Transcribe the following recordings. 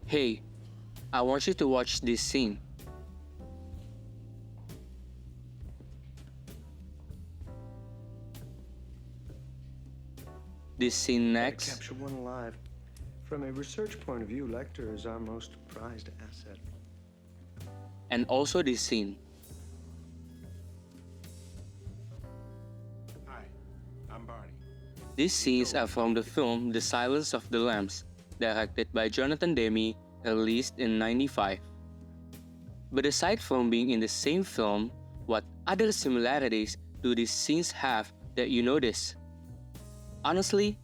Hey, I want you to watch this scene. This scene Gotta next, capture one alive. From a research point of view, Lecter is our most prized asset. and also this scene. Hi, I'm Barney. These scenes are from the film The Silence of the Lambs, directed by Jonathan Demme, released in '95. But aside from being in the same film, what other similarities do these scenes have that you notice? Honestly,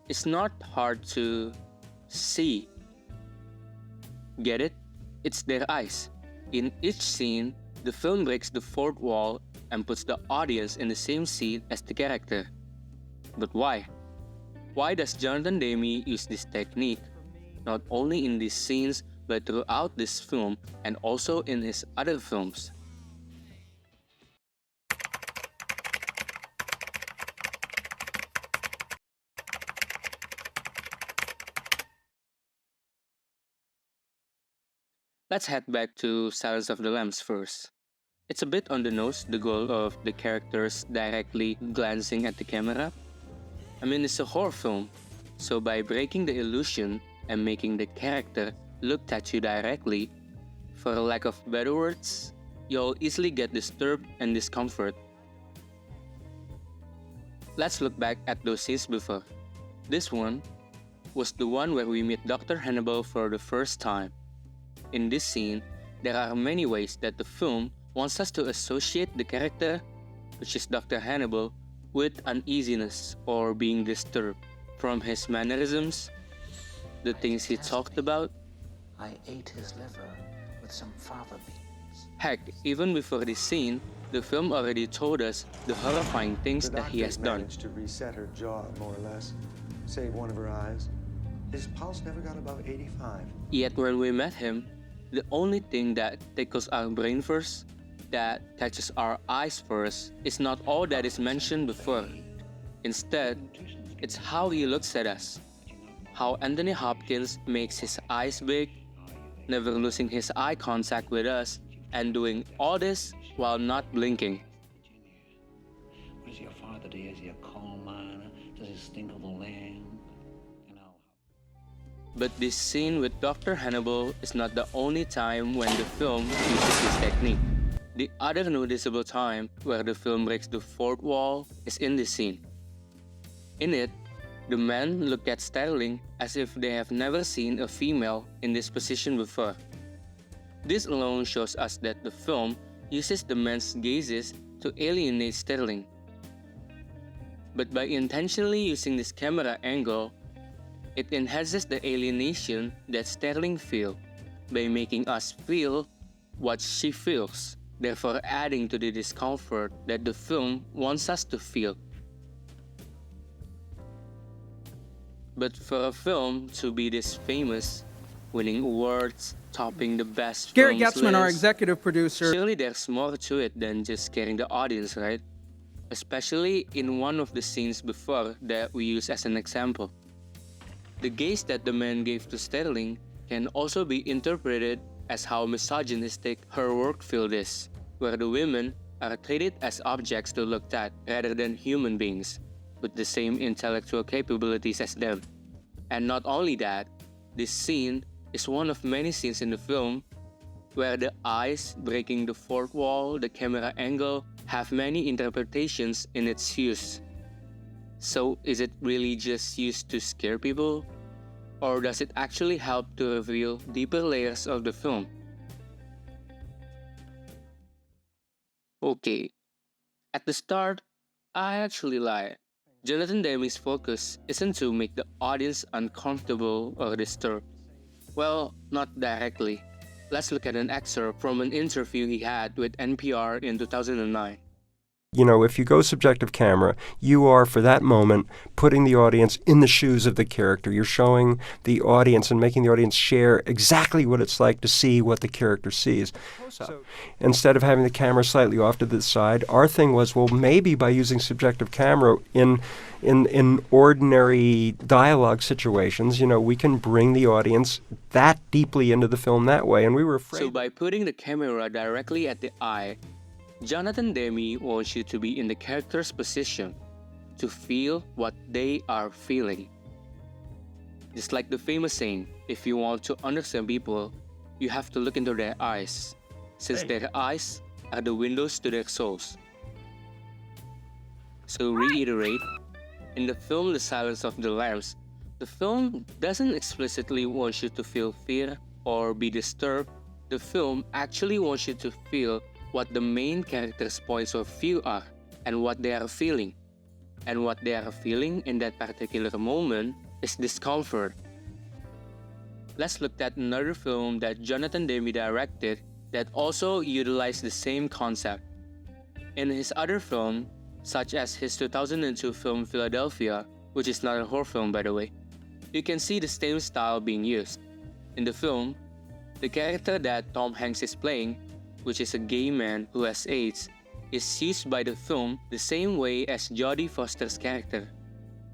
it's not hard to see. Get it? It's their eyes. In each scene, the film breaks the fourth wall and puts the audience in the same seat as the character. But why? Why does Jonathan Demme use this technique, not only in these scenes but throughout this film and also in his other films? Let's head back to Silence of the Lambs first. It's a bit on the nose, the goal of the characters directly glancing at the camera. I mean, it's a horror film, so by breaking the illusion and making the character look at you directly, for lack of better words, you'll easily get disturbed and discomfort. Let's look back at those scenes before. This one was the one where we meet Dr. Hannibal for the first time. In this scene, there are many ways that the film wants us to associate the character, which is Dr. Hannibal, with uneasiness or being disturbed, from his mannerisms, the things he talked about. I ate his liver with some fava beans. Heck, even before this scene, the film already told us the horrifying things The that he has doctors done. managed to reset her jaw, more or less. Save one of her eyes. His pulse never got above 85. Yet when we met him, the only thing that tickles our brain first, that catches our eyes first, is not all that is mentioned before. Instead, it's how he looks at us. How Anthony Hopkins makes his eyes big, never losing his eye contact with us, and doing all this while not blinking. What does your father do? Is he a coal miner? Does he stink of the land? You know. But this scene with Dr. Hannibal is not the only time when the film uses this technique. The other noticeable time where the film breaks the fourth wall is in this scene. In it, the men look at Starling as if they have never seen a female in this position before. This alone shows us that the film uses the men's gazes to alienate Starling. But by intentionally using this camera angle, it enhances the alienation that Starling feels by making us feel what she feels, therefore adding to the discomfort that the film wants us to feel. But for a film to be this famous, winning awards, topping the best Gary films Getzman, our list, executive producer. surely there's more to it than just scaring the audience, right? Especially in one of the scenes before that we use as an example. The gaze that the man gave to Sterling can also be interpreted as how misogynistic her work field is, where the women are treated as objects to look at rather than human beings, with the same intellectual capabilities as them. And not only that, this scene is one of many scenes in the film where the eyes breaking the fourth wall, the camera angle, have many interpretations in its use. So is it really just used to scare people? Or does it actually help to reveal deeper layers of the film? Okay, at the start, I actually lied. Jonathan Demme's focus isn't to make the audience uncomfortable or disturbed. Well, not directly. Let's look at an excerpt from an interview he had with NPR in 2009. You know, if you go subjective camera, you are, for that moment, putting the audience in the shoes of the character. You're showing the audience and making the audience share exactly what it's like to see what the character sees. So, instead of having the camera slightly off to the side, our thing was, well, maybe by using subjective camera in ordinary dialogue situations, you know, we can bring the audience that deeply into the film that way. And we were afraid. So by putting the camera directly at the eye, Jonathan Demme wants you to be in the character's position, to feel what they are feeling. Just like the famous saying, if you want to understand people, you have to look into their eyes, since their eyes are the windows to their souls. So reiterate, in the film The Silence of the Lambs, the film doesn't explicitly want you to feel fear or be disturbed. The film actually wants you to feel what the main character's points of view are and what they are feeling. And what they are feeling in that particular moment is discomfort. Let's look at another film that Jonathan Demme directed that also utilized the same concept. In his other film, such as his 2002 film Philadelphia, which is not a horror film by the way, you can see the same style being used. In the film, the character that Tom Hanks is playing, which is a gay man who has AIDS, is used by the film the same way as Jodie Foster's character,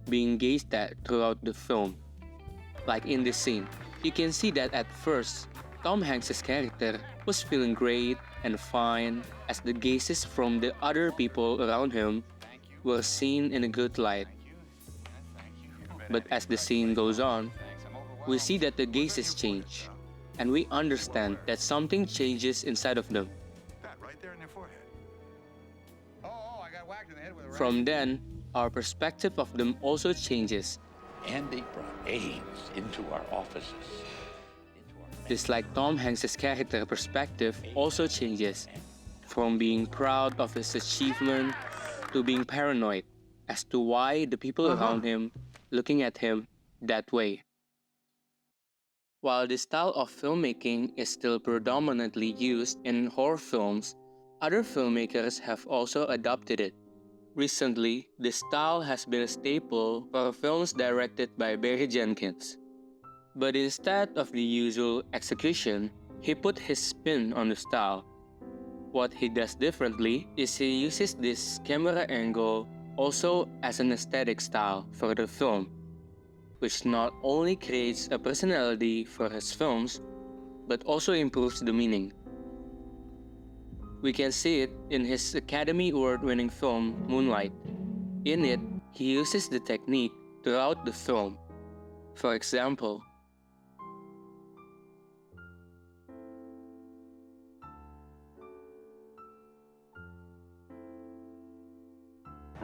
being gazed at throughout the film. Like in this scene, you can see that at first, Tom Hanks' character was feeling great and fine as the gazes from the other people around him were seen in a good light. But as the scene goes on, we see that the gazes change, and we understand that something changes inside of them. From then, our perspective of them also changes. Andy brought AIDS into our offices. Just like Tom Hanks' character perspective also changes, from being proud of his achievement to being paranoid as to why the people around him looking at him that way. While this style of filmmaking is still predominantly used in horror films, other filmmakers have also adopted it. Recently, this style has been a staple for films directed by Barry Jenkins. But instead of the usual execution, he put his spin on the style. What he does differently is he uses this camera angle also as an aesthetic style for the film, which not only creates a personality for his films, but also improves the meaning. We can see it in his Academy Award-winning film, Moonlight. In it, he uses the technique throughout the film. For example,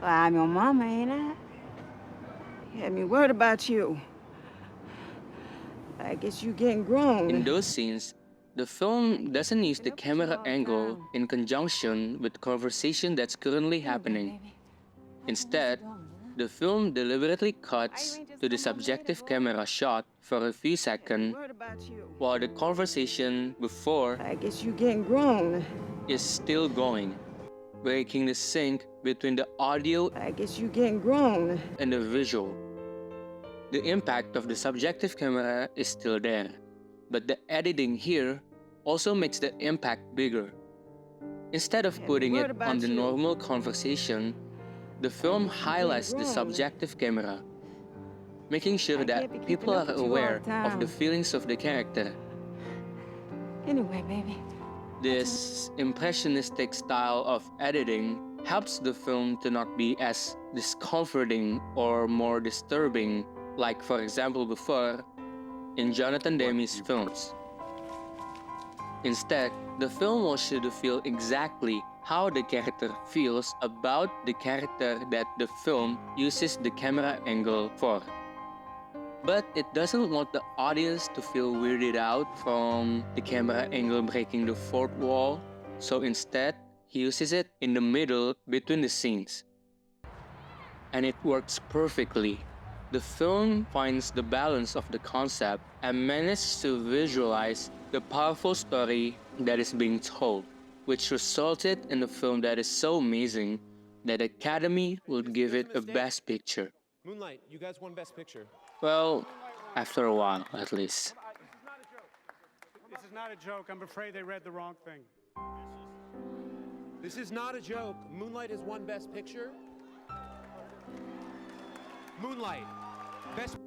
Well, I'm your mama, ain't I? You had me worried about you. I guess you getting grown. in those scenes, the film doesn't use the camera angle in conjunction with the conversation that's currently happening. Instead, the film deliberately cuts to the subjective camera shot for a few seconds while the conversation before I guess you getting grown. is still going, breaking the sync between the audio I guess you getting grown. and the visual. The impact of the subjective camera is still there, but the editing here also makes the impact bigger. Instead of putting it on the normal conversation, the film highlights the subjective camera, making sure that people are aware of the feelings of the character. Anyway, baby. This impressionistic style of editing helps the film to not be as discomforting or more disturbing, like for example before in Jonathan Demme's films. Instead, the film wants you to feel exactly how the character feels about the character that the film uses the camera angle for. But it doesn't want the audience to feel weirded out from the camera angle breaking the fourth wall, so instead, he uses it in the middle between the scenes. And it works perfectly. The film finds the balance of the concept and manages to visualize the powerful story that is being told, which resulted in a film that is so amazing, that Academy would give it a Best Picture. Moonlight, you guys won Best Picture. Well, after a while, at least. This is not a joke. I'm afraid they read the wrong thing. This is not a joke. Moonlight has won Best Picture. Moonlight, Best